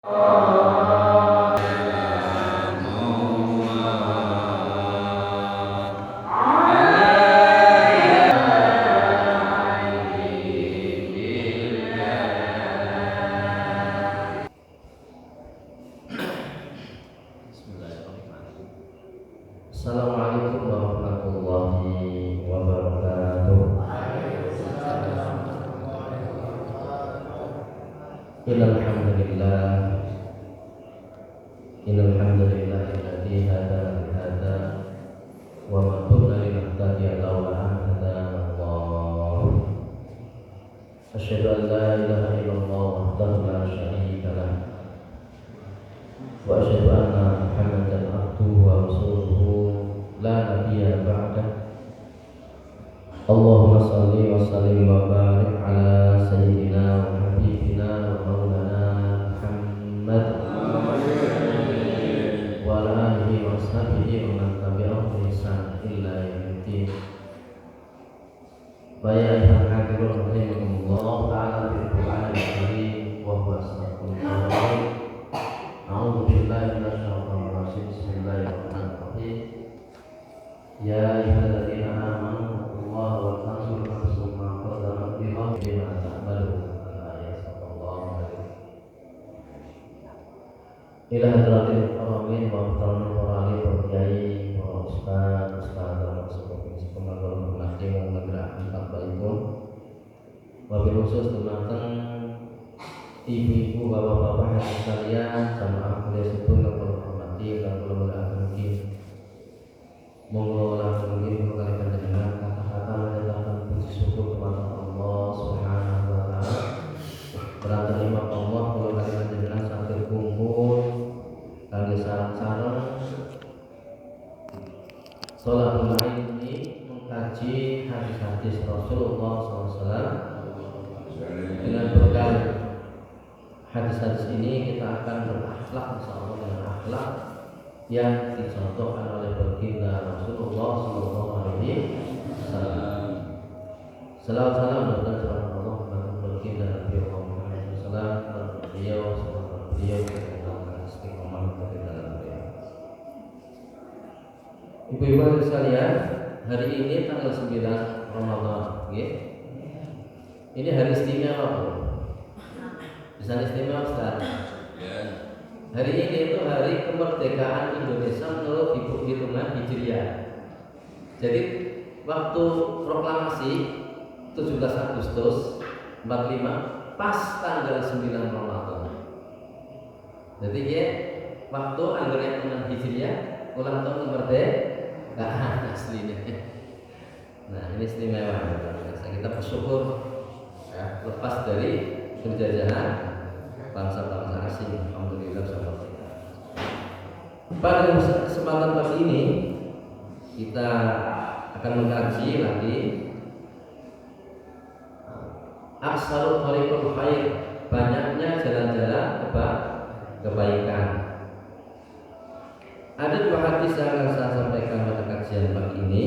Assalamualaikum warahmatullahi wabarakatuh. Innal hamdalillah alladzi hadana li hadza wa ma kunna linahtadiya lawla an hadana Allah. Asyhadu an la ilaha illallah wahdahu la syarika lah wa asyhadu anna Muhammadan abduhu wa rasuluhu la nabiyya ba'dah. Allahumma shalli wa sallim wa barik ala sayyidina wa habibina wa maulana Muhammad wa ala alihi wa sahbihi wa man tabi'ahum bi ihsan ila yaumiddin. Baik ayuhal hadirun rahimakumullah ta'ala bil Qur'anil karim wa huwa asdaqul qawil. A'udzu billahi minasyaitonir rajim. Bismillahirrahmanirrahim. Ya ayyuhalladzina amanu taqullaha wa tanzur nafsum ma qaddamat lighadin bima ta'malun. Ayat sallallahu alaihi. Ila hadratil haramin wa muhtaramil qurani wa kiai wa ustaz dan sepupu pemanggilan penasih wa madrasah tempat baikun. Wabil khusus dumateng ibu-ibu, bapak-bapak yang sekalian, jamaah kuliah sedulur yang kula hormati lan kula mulyakaken. Monggo langsung mungkin kali panjenengan kata-kata menyatakan puji syukur kepada Allah Subhanahu wa taala. Berangkat nikmat Allah kula kali panjenengan saged kumpul kangge sareng-sareng sholatul ini mengkaji hadis-hadis Rasulullah SAW. Dengan berkah hadis-hadis ini kita akan berakhlak insyaallah dengan akhlak yang dicontohkan oleh baginda Rasulullah sallallahu alaihi wasallam. Salawat salam dan salam Allah kepada baginda Nabi Muhammad sallallahu alaihi wasallam. Beliau yang istiqomah dari dalam beliau. Ibu-ibu sekalian, hari ini tanggal 9 Ramadan, nggih. Ini hari istimewa, Bu. Bisa istimewa sekarang. Hari ini itu hari kemerdekaan Indonesia menurut hitungan Hijriah. Jadi waktu proklamasi 17 Agustus 45 pas tanggal 9 Ramadan. Jadi ya waktu anggaran hitungan Hijriah ulang tahun kemerdekaan aslinya. Nah ini istimewa. Kita bersyukur ya, lepas dari penjajahan bangsa-bangsa asing. Alhamdulillah sama kita. Pada kesempatan pagi ini kita akan mengkaji lagi Aksarul Thariqul Khair, banyaknya jalan-jalan kebaikan. Ada dua hadis yang akan saya sampaikan pada kajian pagi ini.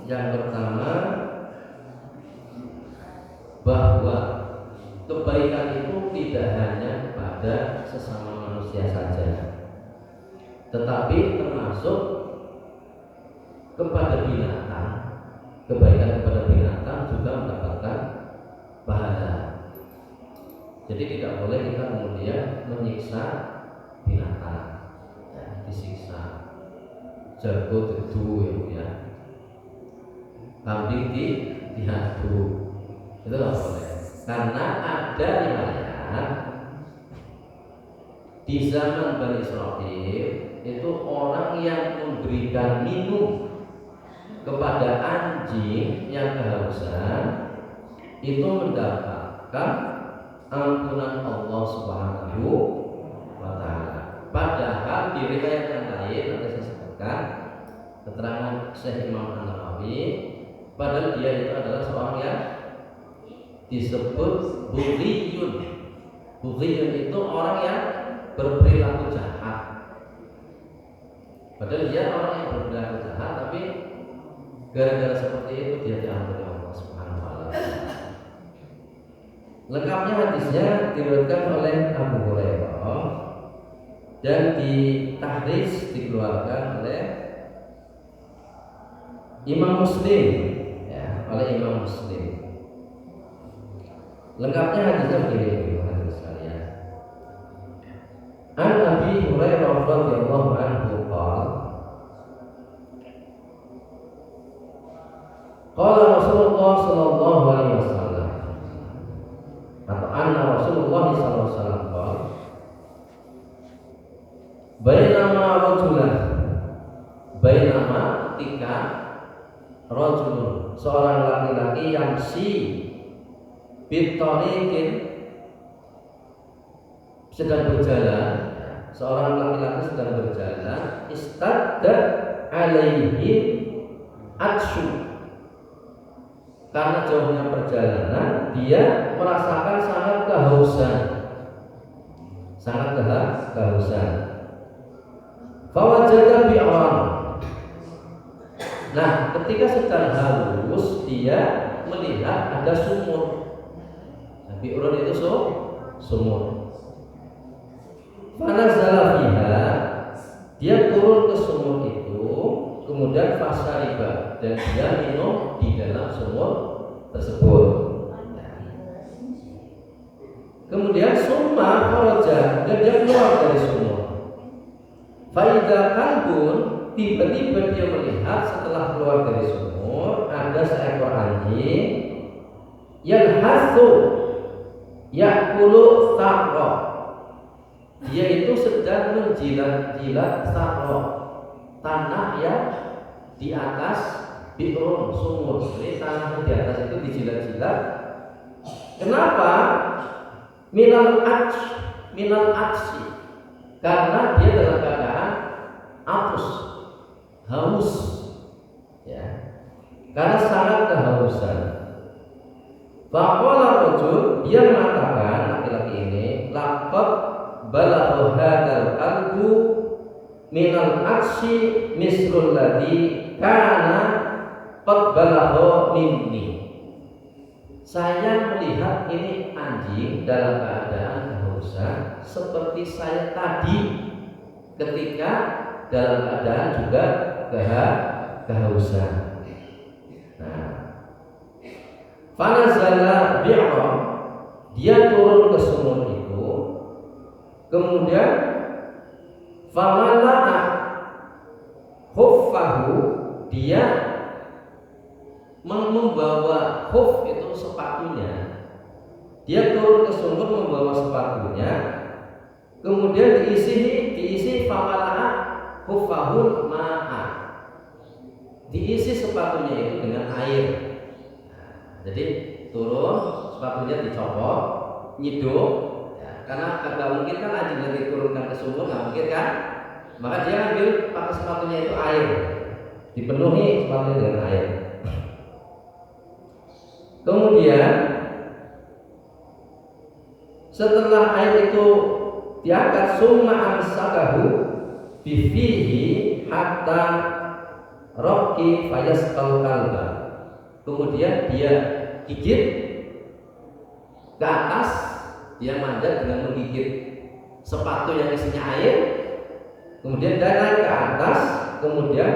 Yang pertama, bahwa kebaikan itu tidak hanya pada sesama manusia saja, tetapi termasuk kepada binatang. Kebaikan kepada binatang juga mendapatkan pahala. Jadi tidak boleh kita kemudian menyiksa binatang, ya, disiksa. Jago dedu ya, kambing dihadu. Itu nggak boleh, karena ada riwayat di zaman Bani Israil itu orang yang memberikan minum kepada anjing yang kehausan itu mendapatkan ampunan Allah Subhanahu wa taala. Padahal di riwayat yang lain nanti saya sebutkan keterangan Syekh Imam An-Nawawi, padahal dia itu adalah seorang yang disebut bughiyun. Bughiyun itu orang yang berperilaku jahat. Padahal dia orang yang berperilaku jahat, tapi gara-gara seperti itu dia diampuni Allah Subhanahu wa taala. Lengkapnya hadisnya diriwayatkan oleh Abu Hurairah dan ditahris dikeluarkan oleh Imam Muslim, ya, oleh Imam Muslim. Lengkapnya hadisnya begini, hadis sekalian. An Abi Hurairah radhiyallahu anhu qala Rasulullah sallallahu alaihi wasallam, atau anna Rasulullah sallallahu alaihi wasallam qala bainama ketika rajulun, seorang laki-laki yang bitariqin, sedang berjalan, seorang laki-laki sedang berjalan, istadda alaihi atsyu, karena jauhnya perjalanan dia merasakan sangat kehausan. Fawajada bi'ran. Nah, ketika sedang haus dia melihat ada sumur. Nah, bi'ran itu sumur. Fanazala fiha, dia turun ke sumur itu, kemudian fasariba, dan dia minum di dalam sumur tersebut. Kemudian summa kharaja, dan dia keluar dari sumur. Faidah kalbun, tiba-tiba dia melihat setelah keluar dari sumur ada seekor anjing yang yakulu sarro. Dia itu sedang menjilat-jilat sarro, tanah yang di atas bi'run, sumur. Jadi tanah di atas itu dijilat-jilat. Kenapa? Minal aksi, karena dia dalam keadaan haus, ya, karena sangat kehausan. Faqala rajul, dia mengatakan, laki-laki ini, laqad balagha hadzal qalbu minal aksi misrul ladzi kana qad balagha minni. Saya melihat ini anjing dalam keadaan kehausan seperti saya tadi ketika dalam keadaan juga kehausan. Nah, fanazala bi'ra, dia turun ke sumur itu, kemudian famala'a khuffahu, dia membawa khuf itu sepatunya. Dia turun ke sumur membawa sepatunya, kemudian diisi famala'a khuffahu ma'a, diisi sepatunya itu dengan air. Jadi turun, sepatunya dicopot, nyiduk, ya, karena nggak mungkin kan anjingnya diturunkan ke sumur, nggak mungkin kan, maka dia ambil pakai sepatunya itu air, dipenuhi sepatunya dengan air. Kemudian setelah air itu diangkat, summa amsakahu bifihi hatta roki fayaskal kalba, kemudian dia gigit ke atas, dia manjat dengan menggigit sepatu yang isinya air, kemudian dia naik ke atas, kemudian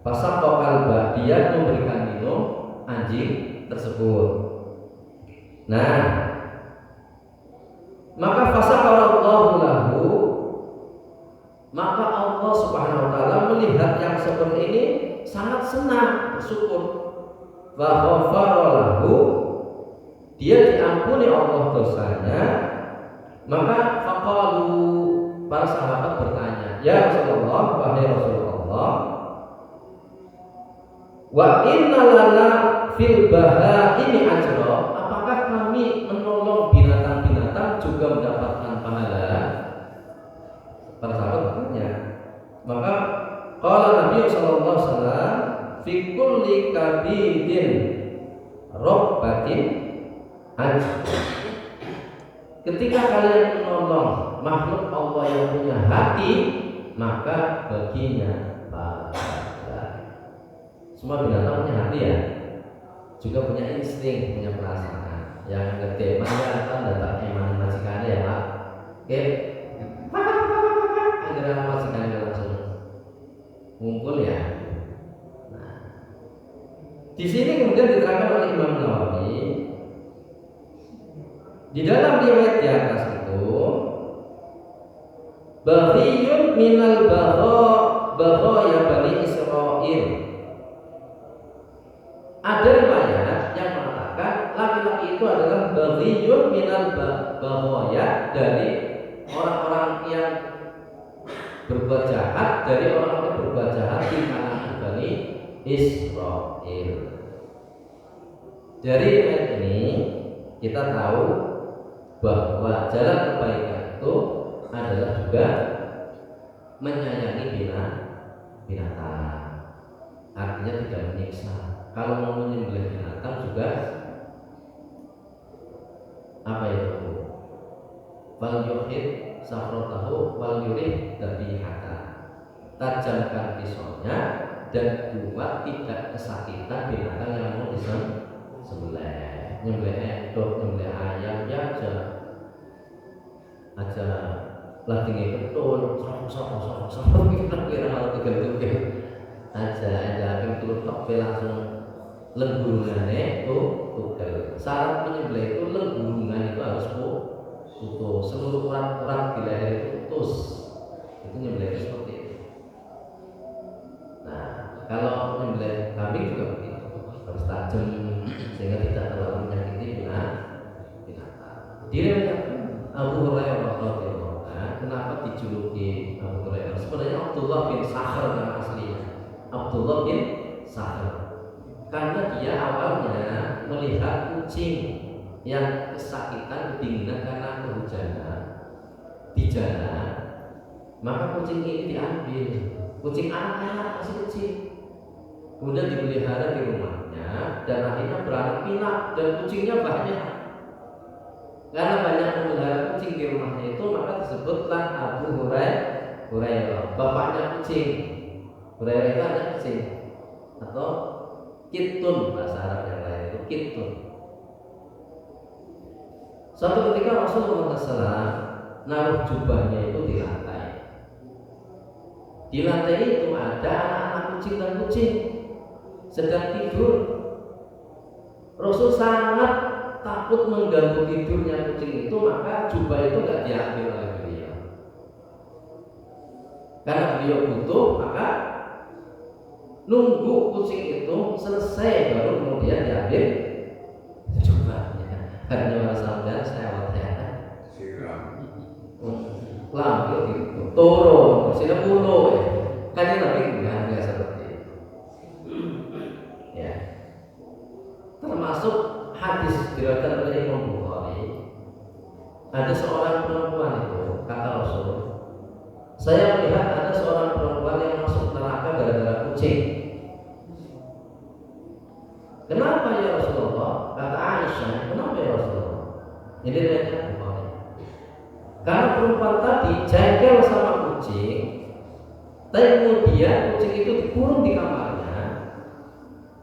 fasaqal kalba, dia memberikan minum anjing tersebut. Nah, maka fasaqallahu lahu, maka Allah Subhanahu wa taala melihat yang seperti ini sangat senang, bersyukur. Wa ghafara lahu, dia diampuni Allah dosanya. Maka faqalu, para sahabat bertanya, ya Rasulullah, wahai Rasulullah, wa inna lana fil bahaimi ajra, apakah kami menolong binatang-binatang juga mendapatkan pahala? Para sahabat bertanya. Maka qala Nabi sallallahu alaihi wasallam, fi kulli kabidin rabbatin ajr. Ketika kalian menolong makhluk Allah yang punya hati, maka baginya pahala. Semua binatang punya hati ya, juga punya insting, punya perasaan. Yang gede mana kan datang eman majikannya ya Pak. Oke. Di sini kemudian diterangkan oleh Imam Nawawi di dalam riwayat di atas itu, baghiyun minal baghaya bani Israil. Ada riwayat yang mengatakan laki-laki itu adalah baghiyun minal baghaya, dari orang-orang yang berbuat jahat, dari orang-orang yang berbuat jahat di kalangan Bani Israil. Dari ayat ini kita tahu bahwa jalan kebaikan itu adalah juga menyayangi binatang. Artinya tidak menyiksa. Kalau mau menyembelih binatang juga apa itu? Wal yuhid safrotahu wal yurih dabihata. Tajamkan pisaunya dan buat tidak kesakitan binatang yang mau disembelih. Nyembelih edok, nyembelih ayam ya aja lah tinggi betul, sok kita kira hal tegel-tegel aja itu tok langsung lenggurungannya itu tugel. Syarat menyembelih itu lenggurungan itu harus putus, seluruh urat-urat di leher itu putus. Itu nyembelih seperti itu. Nah, kalau menyembelih kambing juga begitu, harus tajam sehingga tidak terlalu menyakiti binatang. Diriwayatkan Abu Hurairah radhiyallahu anhu, kenapa dijuluki Abu Hurairah? Sebenarnya Abdullah bin Sakhr nama aslinya. Abdullah bin Sakhr. Karena dia awalnya melihat kucing yang kesakitan, kedinginan karena kehujanan di jalan, maka kucing ini diambil. Kucing anak-anak masih kecil, kemudian dipelihara di rumahnya dan akhirnya beranak pinak dan kucingnya banyak. Karena banyak memelihara kucing di rumahnya itu, maka disebutlah Abu Hurairah, bapaknya kucing. Hurairah itu anak kucing atau kitun, bahasa Arab yang lain itu kitun. Suatu ketika Rasulullah SAW naruh jubahnya itu di lantai. Di lantai itu ada anak-anak kucing dan kucing sedang tidur. Rasul sangat takut mengganggu tidurnya kucing itu, maka jubah itu nggak diambil oleh beliau. Karena beliau butuh, maka nunggu kucing itu selesai baru kemudian diambil jubahnya. Karena sampai saya lampu itu turun, sini pulau ya. Kan ini Nabi enggak seperti itu. Ya. Termasuk hadis diriwayatkan oleh Imam Bukhari. Ada seorang perempuan itu, kata Rasul, saya melihat ada seorang perempuan yang masuk neraka gara-gara kucing. Kenapa ya Rasulullah? Kata Aisyah, kenapa ya Rasulullah? Ini riwayatnya Bukhari. Karena perempuan tadi jengkel sama kucing, tapi kemudian kucing itu dikurung di kamarnya,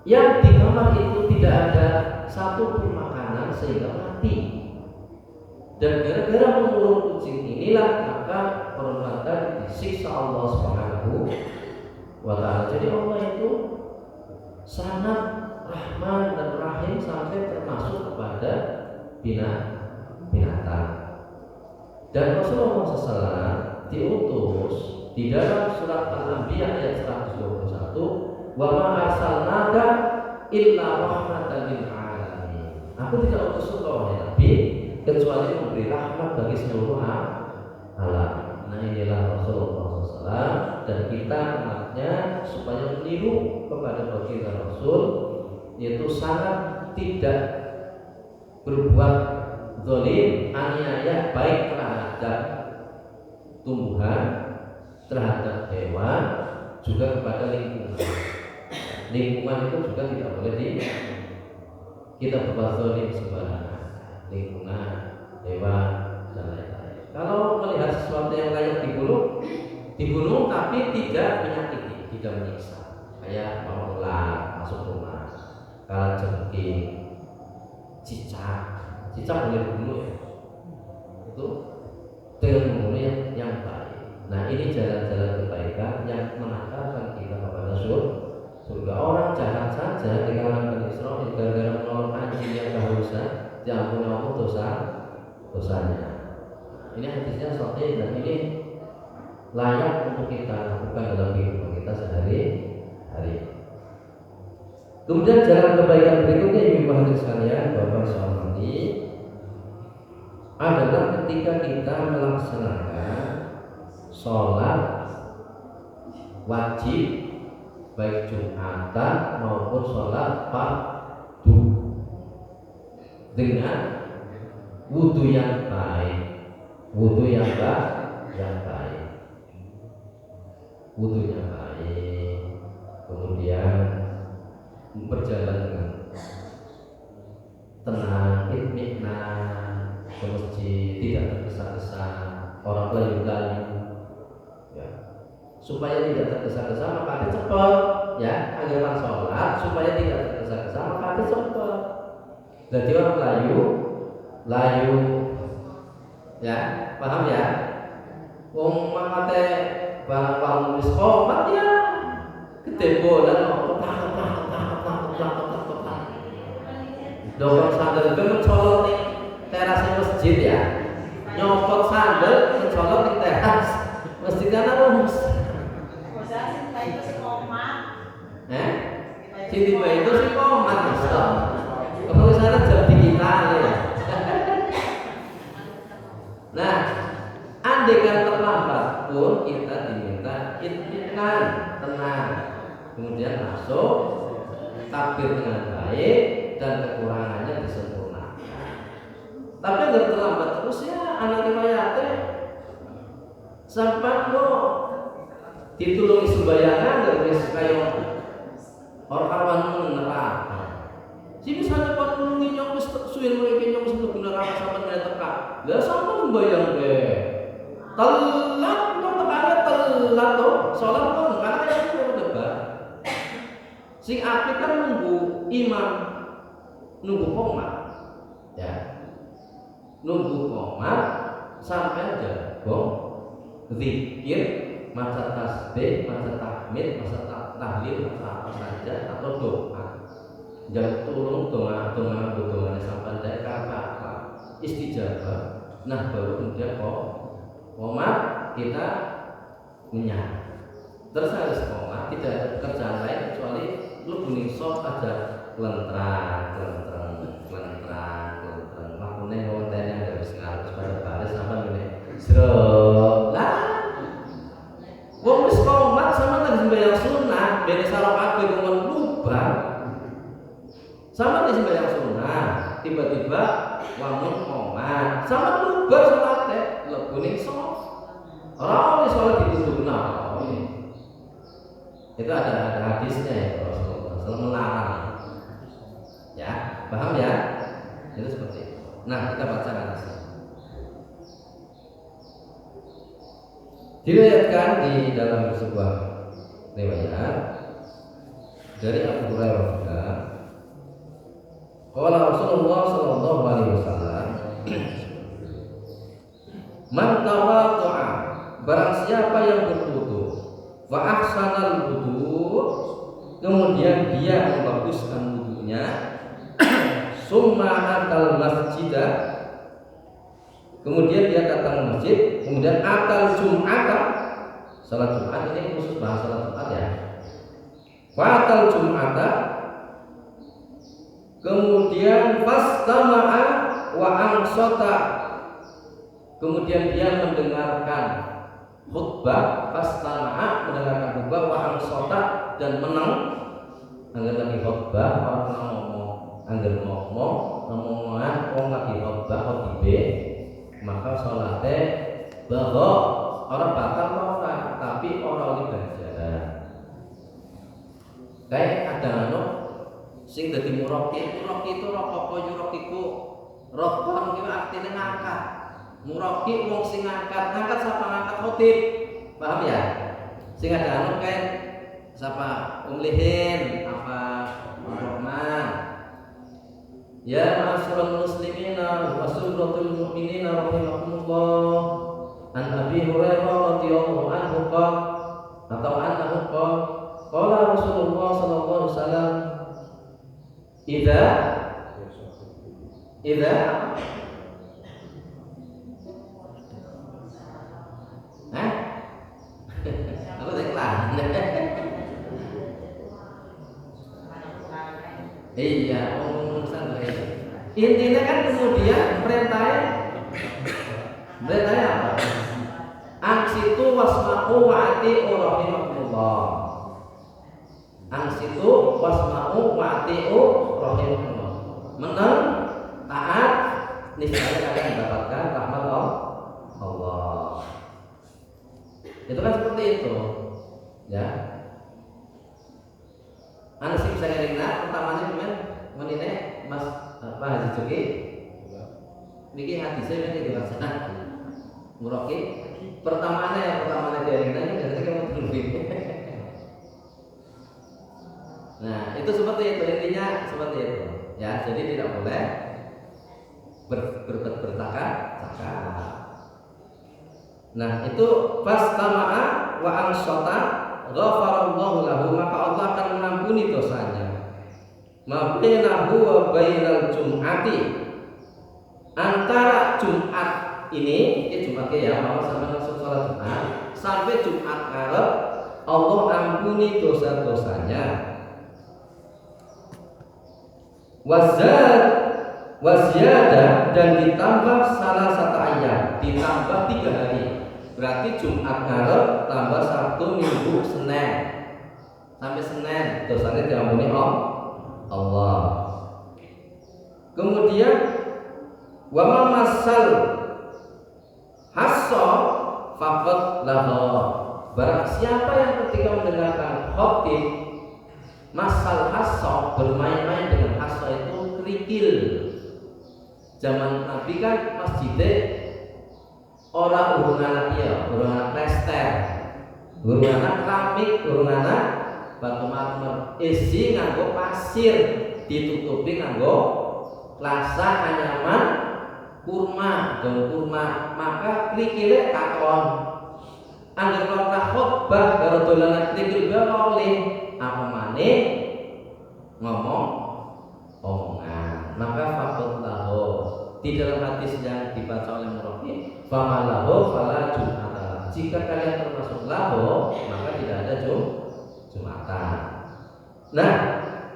yang di kamar itu tidak ada satu pun makanan sehingga mati. Dan gara-gara mengurung kucing inilah maka perempuan tadi disiksa Allah Subhanahu wa Ta'ala. Jadi Allah itu sangat Rahman dan Rahim sampai termasuk kepada binatang. Dan Rasulullah SAW diutus di dalam surat Al-Anbiya ayat 121, wa ma arsalnaka illa rahmatan lil alamin. Aku tidak utus engkau wahai Nabi kecuali memberi rahmat bagi seluruh alam. Nah inilah Rasulullah SAW, dan kita umatnya supaya meniru kepada baginda Rasul, yaitu sangat tidak berbuat zalim, aniaya, baik terhadap tumbuhan, terhadap hewan, juga kepada lingkungan. Lingkungan itu juga tidak boleh kita berbuat zalim sembarangan. Lingkungan, hewan, dan lain-lain. Kalau melihat sesuatu yang layak dibunuh tapi tidak menyakiti, tidak menyiksa. Kayak mau ular masuk rumah, kalajengking, cicak boleh dibunuh ya. Itu dengan membunuh yang baik. Nah ini jalan-jalan kebaikan yang mengantarkan kita kepada surga. Orang jahat saja di kalangan Bani Israil gara-gara menolak anjing yang kehausan diampuni Allah dosanya. Ini hadisnya sahih dan ini layak untuk kita lakukan dalam kehidupan kita sehari-hari. Kemudian jalan kebaikan berikutnya yang dibahas sekalian Bapak Soalmani adalah ketika kita melaksanakan sholat wajib baik Jumatan maupun sholat fardu dengan wudu yang baik, wudunya baik, kemudian berjalan dengan tenang, itminan ke masjid, tidak tergesa-gesa, orang lain ya. Supaya tidak tergesa-gesa maka cepat ya, anjuran sholat supaya tidak tergesa-gesa maka cepat. Jadi orang layu ya, paham ya? Wong makate barang wis komat ya gede bolan dokter sandal itu mencolot nih terasnya masjid ya, nyopot sandal mencolot nih teras masjid karena rumus. Siti Mbak itu sih komat ya, kalau sana jadi kita ya. Nah, andaikan terlambat pun kita diminta itminan, tenang, kemudian masuk takbir dengan baik dan kekurangannya disempurnakan. Tapi agar terlambat terus ya anak riwayatnya sampai lo ditulungi sembayangan dan wis kaya orang kawan neraka. Si misalnya kon nulungi nyong wis suwir mriki nyong wis mlebu neraka sampeyan kaya teka. Lah sampe sembayang deh. Telat kok tekane telat to. Salat kok karena kaya itu debat. Sing apik kan nunggu imam, nunggu qomat. Ya. Nunggu qomat sampai jago zikir, maca tasbih, maca tahmid, maca tahlil, maca apa saja atau doa. Jangan turun doa sampai dari kata istijabah. Nah baru kemudian qomat kita menyah. Terus harus qomat, tidak ada kerjaan lain kecuali lu kuning sop aja lentrang. Lakunya ngontennya dari sekarang pada baris sampai ini serap lah. Wong wis qomat sama lagi sembahyang sunnah, beda salah kabeh ngomong lupa. Sama di sembahyang sunnah, tiba-tiba wamun qomat, sama lupa salatnya, kuning sop. Orang sholat ditutup nah, itu ada hadisnya ya Rasulullah SAW melarang. Ya, paham ya? Itu seperti itu. Nah, kita baca hadisnya. Diriwayatkan di dalam sebuah riwayat dari Abu Hurairah juga. Qala Rasulullah sallallahu alaihi wasallam, "Man tawaddu'a," barang siapa yang berwudu, wa ahsanal wudu, kemudian dia membaguskan wudunya, summa atal masjidah, kemudian dia datang ke masjid, kemudian atal jum'ata, salat Jumat ini khusus bahas salat Jumat ya. Fatal jum'ata, kemudian fastama'a wa ansota, kemudian dia mendengarkan khutbah, fastama'a mendengarkan khutbah, wa ansota dan menang. Angger lagi khutbah orang ngomong, angger ngomongan wong lagi khutbah khotibah, maka sholatnya bahwa orang batal orang, tapi orang oleh ganjaran. Kayak ada sing dadi muraqi itu rokok yuraqiku rokon iki artine ngangkat. Muraqi wong sing ngangkat sapa ngangkat khotib. Paham ya? Sing ada kayak sapa Lihin apa Rahman. Ya ma'asyiral muslimina wa suratul mu'minina rahimakumullah. An Abi Hurairah radhiyallahu anhu qala atau annahu qala Qala Rasulullah sallallahu alaihi wasallam idza Hah? Aku iklan. Iya, santai. Intinya kan kemudian perintahnya apa? Angsitu wasma'u wa'ati'u rahimakumullah. Angsitu wasma'u wa'ati'u rahimakumullah. Menang, taat, niscaya kalian mendapatkan rahmat Allah. Itu kan seperti itu, ya. Anda sih bisa ngerina pertamanya gimana? Menine Mas Haji Joki, bikin hati saya ini dirasa Muroki. Pertamanya dia ngerina ini dari kamu tungguin. Nah itu seperti itu, intinya seperti itu, ya. Jadi tidak boleh bercakap. Nah itu fastama'a wa ansata ghafarallahu lahu, maka Allah akan mengampuni dosanya. Ma bainahu wa bainal jum'ati, antara Jumat ini Jumat ya, mau sampai langsung sholat Jumat sampai Jumat ngarep Allah ampuni dosa-dosanya. Waziyada dan ditambah salah satu ayat, ditambah 3 hari. Berarti Jumat ngarep tambah Sabtu, Minggu, Senin, sampai Senin dosanya diampuni Allah. Kemudian wa masal hasso faqad lahu, barang siapa yang ketika mendengarkan khotib masal hasso, bermain-main dengan hasso itu kerikil. Zaman Nabi kan masjidnya orang urung anak plester, urung anak keramik, urung anak batu marmer, isi nganggo pasir, ditutupi nganggo plasa anyaman kurma, daun kurma, maka krikile kakon. Angger kota khotbah karo dolanan krikil boleh, apa maneh ngomong omongan. Maka fakut lahu, di dalam hadis yang dibaca oleh Murabi, famalahu fala jum'ata, jika kalian termasuk lahu maka tidak ada jum'atan. Nah,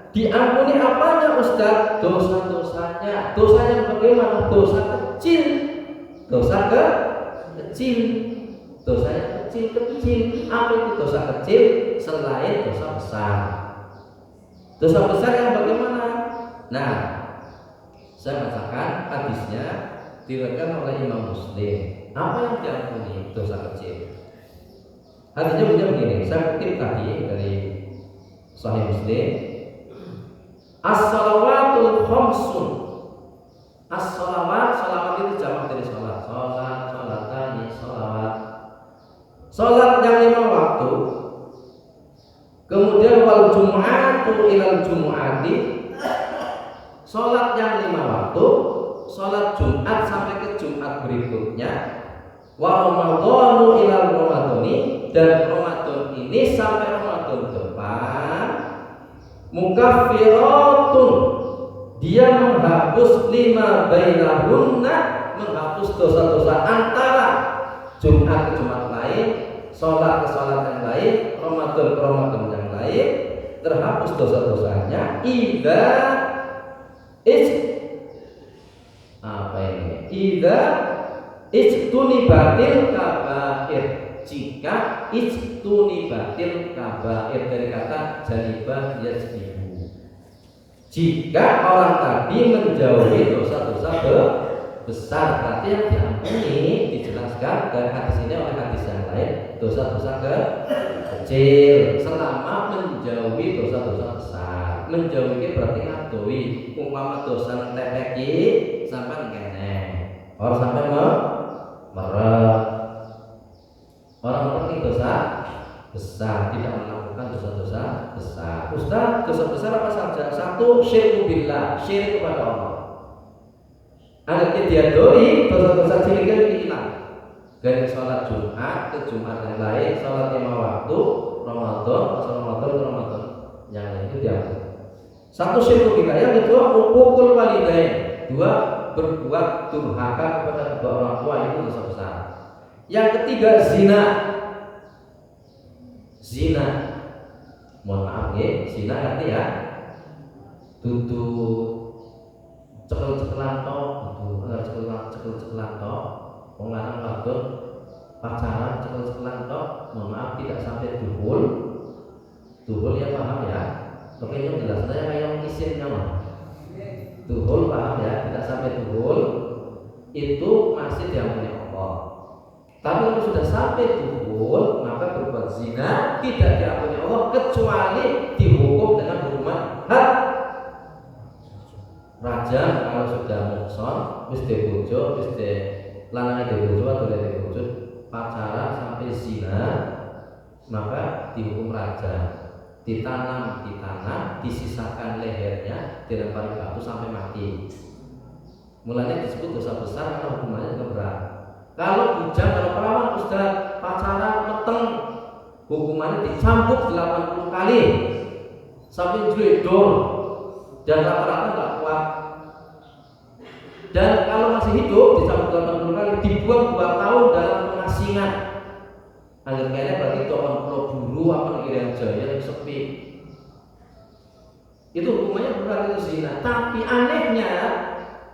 diampuni apanya Ustaz? Dosa-dosanya. Dosanya bagaimana? Dosa kecil. Dosanya kecil. Apa itu dosa kecil? Selain dosa besar. Dosa besar yang bagaimana? Nah, saya bacakan hadisnya diriwayatkan oleh Imam Muslim. Apa yang diampuni? Dosa kecil. Hadisnya begini, saya kutip tadi dari Sahih Muslim. As-salawatul khamsun. As-salawat itu jamak dari salat. Salatani, salawat. Salat yang 5 waktu. Kemudian wal jumu'atu ilal jumu'ati. Salat yang 5 waktu, salat Jumat sampai ke Jumat berikutnya. Wa ramadhanu ilal ramadhani, dan Ramadan ini sampai Ramadan depan. Mukaffiratun, dia menghapus 5 bainahunna, menghapus dosa-dosa antara Jumat ke Jumat lain, sholat ke sholat yang lain, Ramadan ke Ramadan yang lain, terhapus dosa-dosanya. Idza ijtunibatil kabair, jika ijtunibatil kabair, dari kata janibah yajnibu, jika orang tadi menjauhi dosa-dosa besar. Berarti yang diampuni dijelaskan dari hadis ini oleh hadis yang lain, dosa-dosa kecil selama menjauhi dosa-dosa besar. Menjauhi berarti ngadoi, umpama dosa tepeki sampai kene, orang sampai merek, orang mengerti dosa besar, tidak melakukan dosa-dosa besar. Ustaz, dosa besar apa saja? 1, syirku billah, syirik kepada Allah. Agar dia doi dosa-dosa cilik hilang. Dari sholat Jumat ke Jumat yang lain, sholat 5 waktu, Ramadan, pas Ramadan ke Ramadan yang lain itu diambil. Satu syirku kita, yang kedua uqul walidain, dua berbuat durhaka kepada kedua orang tua itu dosa besar. Yang ketiga zina. Zina, mohon maaf ya, zina ngerti ya? Duduk cekel-cekelan tok, cekel-cekelan tok, wong lanang wadon pacaran cekel-cekelan tok, mohon maaf tidak sampai duhul. Duhul ya paham ya? Oke, yang jelas saya kayak isinnya mah. Duhul paham ya? Tidak sampai duhul itu masih diampuni Allah. Tapi kalau sudah sampai duhul, maka berbuat zina tidak diampuni Allah kecuali dihukum dengan hukuman had. Raja kalau sudah mukson, wis bojo, wis lanang bojo atau bojo pacaran sampai zina, maka dihukum raja. Ditanam di tanah, disisakan lehernya, dilempari batu sampai mati. Mulanya disebut dosa besar karena hukumannya juga berat. Kalau bujang, kalau perawan sudah pacaran meteng, hukumannya dicambuk 80 kali sampai jeledor dan rata-rata nggak kuat. Dan kalau masih hidup dicambuk 80 kali, dibuang 2 tahun dalam pengasingan. Angger kene berarti tokoh pulau buru apa Irian Jaya sepi. Itu hukumannya berat, itu zina. Tapi anehnya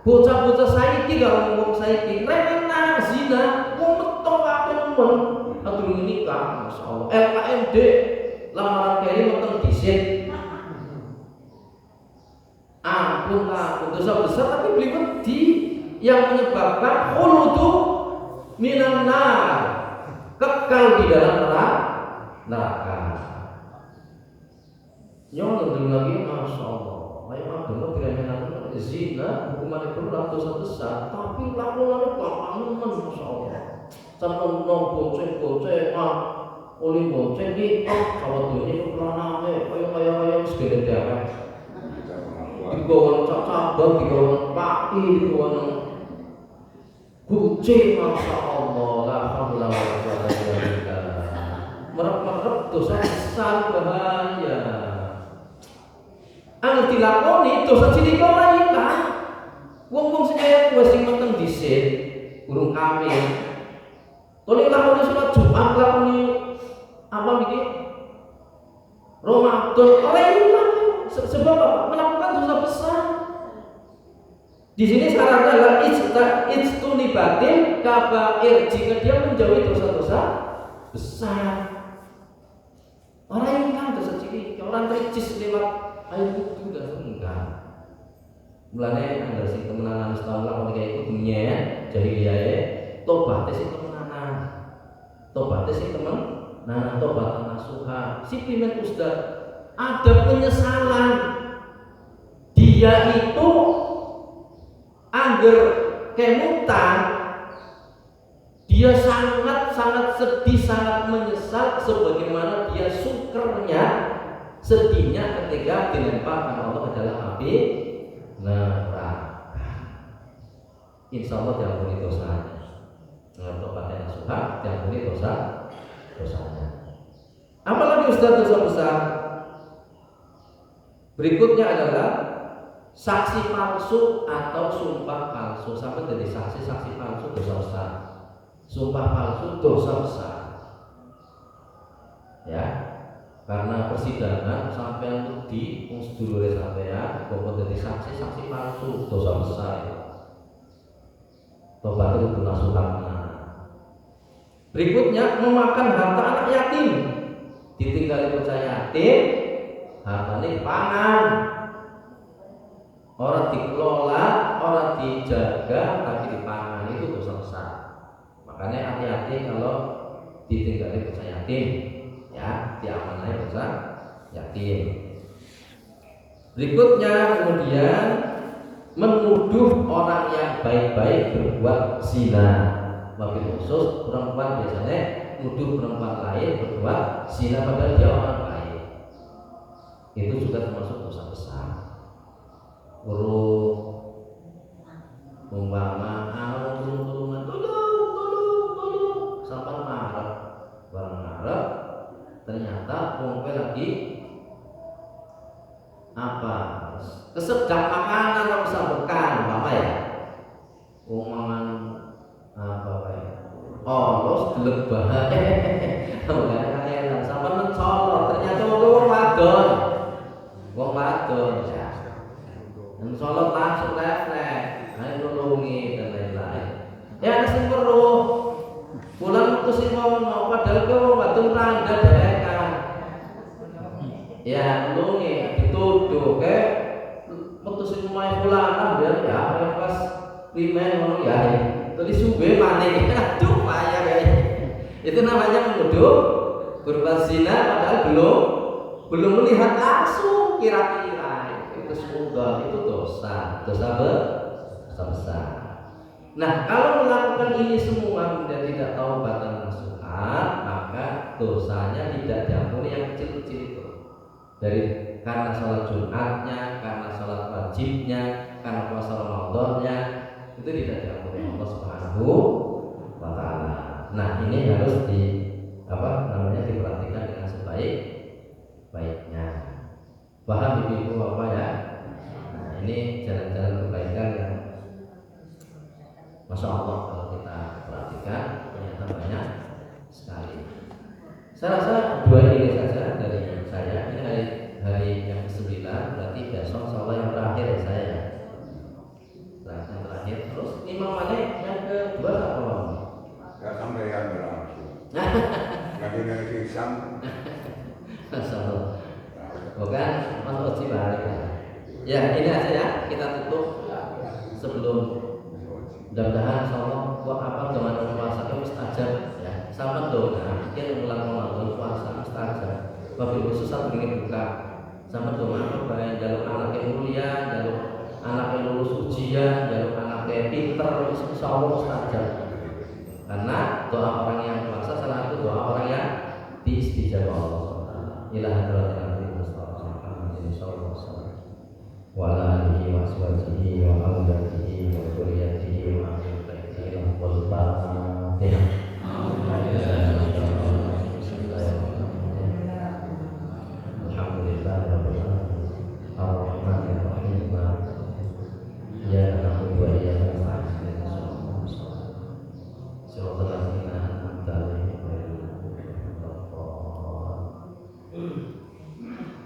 bocah-bocah saiki kalau ngomong saiki remena zina, wong metu kabeh nemen. Aduh nikah, masyaallah. LKMD lamaran keri meteng dhisik. Ampun lah, dosa besar tapi beli wedi yang menyebabkan khuludu minan nar, kekal di dalam neraka. Nyono lagi masya Allah. Ayo agama diremenakan zina, hukuman itu dosa besar, tapi laporannya gampang masya Allah. Sampai boceng oleh boceng ini, kalau dunia itu pelanane, kayak segede dewek. Digawan cabang, digawan paki, digawan kucing, masya Allah. La haula wala quwwata illa billah. Merep-merep dosa besar bahaya. Anu dilakoni dosa cilik ora hilang. Wong-wong sing kaya kowe sing meteng dhisik, urung kawin. Tole lakoni salat Jumat, lakoni apa iki? Ramadan ora hilang. Sebab apa? Melakukan dosa besar. Di sini syaratnya adalah ijtunibatil kabair, jika dia menjauhi dosa-dosa besar. Orang hilang dosa cilik, orang ricis lewat ayo bukti udah enggak. Mulane anggar sing temenan setahun lakon kayak iku dunia jadi liyae tobat sing temenan. Tobat sing temenan, tobat nasuha. Sipimen Ustaz, ada penyesalan. Dia itu anggar kemutan, dia sangat sedih, sangat menyesal sebagaimana dia sukernya, sedihnya ketika dilemparkan Allah ke dalam api neraka. Insya Allah diampuni dosanya. Dengan tobatnya nasuha diampuni dosanya. Apalagi Ustaz dosa besar? Berikutnya adalah saksi palsu atau sumpah palsu. Sampai dari saksi palsu dosa besar. Sumpah palsu dosa besar. Ya. Karena persidangan sampai untuk di sedulure sampean kok dadi saksi palsu dosa besar itu. Tobat itu nasuhan. Berikutnya memakan harta anak yatim. Ditinggali bocah yatim, hartanya dipangan. Orang dikelola, orang dijaga, tapi dipangan, itu dosa besar. Makanya hati-hati kalau ditinggali bocah yatim. Ya, diamanai dosa yatim. Berikutnya kemudian menuduh orang yang baik-baik berbuat zina. Wabil khusus perempuan biasanya menuduh perempuan lain berbuat zina padahal dia orang baik. Itu juga termasuk dosa besar. Urung umpama ana tulungan tolong sampai marah barang marah ternyata wong kowe lagi apa? Kesedap makanan atau kesabekan, apa ya? Wong mangan apa ya? Oh, terus gelem bae. Bukan kalian sampai mencolot ternyata wong wadon. Wong wadon ya. Mencolot langsung refleks, ayo nulungi dan lain-lain. Ya sing weruh. Pulang mutusin ngono padahal kowe wadon randa derekan. Ya nulungi dituduh ke mutusin mulai pulang ya pas primen ngono ya. Tadi sube maning. Aduh payah ya. Itu namanya menuduh korban zina padahal belum melihat langsung kira-kira itu sudah itu dosa besar. Nah kalau melakukan ini semua kemudian tidak taubat dan nasuhan, maka dosanya tidak diampuni yang kecil-kecil itu. Dari karena sholat Jumatnya, karena sholat wajibnya, karena puasa Ramadannya, itu tidak diampuni Allah Subhanahu wa Ta'ala. Nah ini harus diperhatikan dengan sebaik-baiknya. Paham ibu apa ya? Nah ini jalan-jalan kebaikan yang Masya Allah kalau kita perhatikan ternyata banyak sekali. Saya rasa dua ini saja dari saya. Ini hari yang ke-9, berarti besok insya Allah yang terakhir ya saya. Yang terakhir. Terus Imam Malik yang kedua apa? Ya sampai yang berlangsung. Lagi dari kisah. Masya Allah. Bukan Mas Oji balik ya. Ya ini aja ya kita tutup sebelum mudah-mudahan insyaallah dengan puasa itu mustajab ya. Sama doa mungkin ulang Ramadan puasa mustajab. Wabil khusus satu ingin buka sama doa supaya jalur anak yang mulia, jalur anak yang lulus ujian, jalur anak yang pinter, insyaallah mustajab. Karena doa orang yang puasa salah satu doa orang yang diistijabah Allah. Ila hadratil wa ala alihi wa ashabihi wa awladihi wa dzurriyyatihi wa ahli baitihi wal fatihah. Alhamdulillah rabbil alamin. Ar-Rahmanir Rahim. Ya na'budu wa iyyaka nasta'in. Shiratal ladzina an'amta 'alaihim ghairil maghdubi 'alaihim.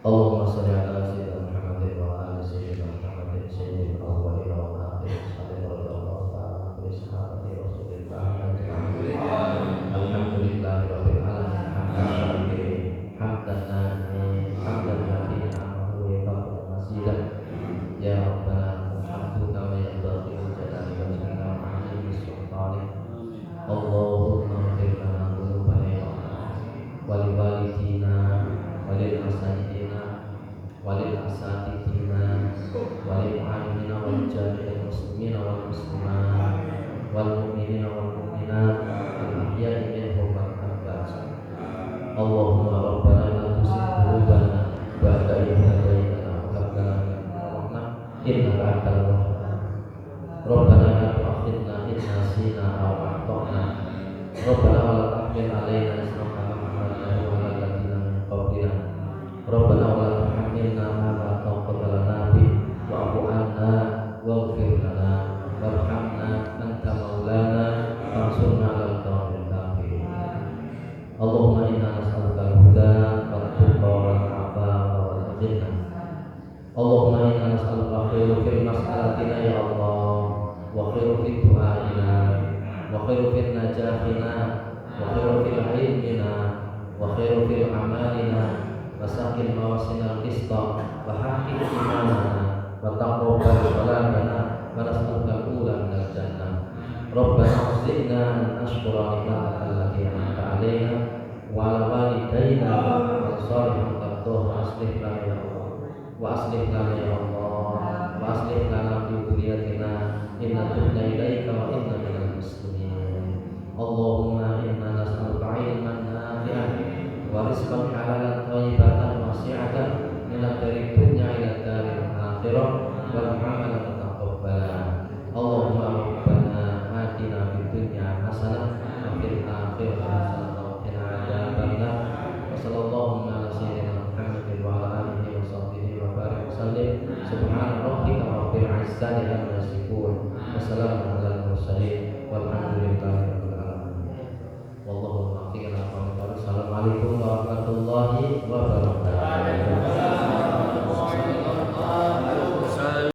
Allahumma shalli ala sayyidina Muhammadin wa ala sayyidina Muhammadin sayyidil awwalin wal akhirin sallallahu alaihi wa sallam Rasulillah. Alhamdulillah rabbil alamin. Hamdan na'imin hamdan nafi'an wa yaqulu masidan ya rabbana alhamdulillah wa yaqulu jalali wa jalali wa alihi sultani. Allahumma ighfir lana dhunubana wa li walidina wa lil asatidina walil asatidina walil mu'allimina wal jami'il muslimina wal muslimat wal mu'minina wal mu'minat al ahya'i minhum wal amwat. Allahumma rabbana la tuzigh qulubana ba'da idh hadaytana wa hab lana min ladunka rahmah innaka antal wahhab. Rabbana la tu'akhidhna in nasina aw akhtana. Rabbana wa la tahmil 'alaina isran kama hamaltahu 'alal ladzina min qablina. Rabbana wa la tuhammilna ma la taqata lana bih wa'fu 'anna waghfir lana warhamna anta maulana fansurna 'alal qawmil kafirin. Allahumma inna nas'aluka al-huda wat tuqa wal 'afafa wal ghina. Allahumma inna nas'aluka khairal fil mas'alatina ya Allah wa khairal fid du'aina wa khairal fil najahina wa khairal fil ilmina wa khairal fil amalina wa saqil mawasinal qista wa haqqi imanana wa taqabbal salatana wa nas'aluka al-ula minal jannah. Rabbana awzi'na an nashkura ni'mataka allati an'amta 'alaina wa 'ala walidayna wa salihan tardah wa aslih lana ya Allah wa aslih lana ya Allah wa aslih lana fi dhurriyyatina inna tubna ilaika wa inna minal muslimin. Allahumma inna nas'aluka 'ilman nafi'an wa rizqan halalan thayyibatan wasi'atan minad dari dunya ila daril akhirah wal 'amalan taqabbalan. Allahumma rabbana atina fid dunya hasanah wa fil akhirati hasanah wa qina adzabannar. Wa sallallahu ala Subhana rabbika rabbil izzati amma yasifun. Wassalamu alal mursalin. Walhamdulillahi rabbil alamin. Wallahu muwaffiq ila aqwamit thoriq. Assalamualaikum warahmatullahi wabarakatuh.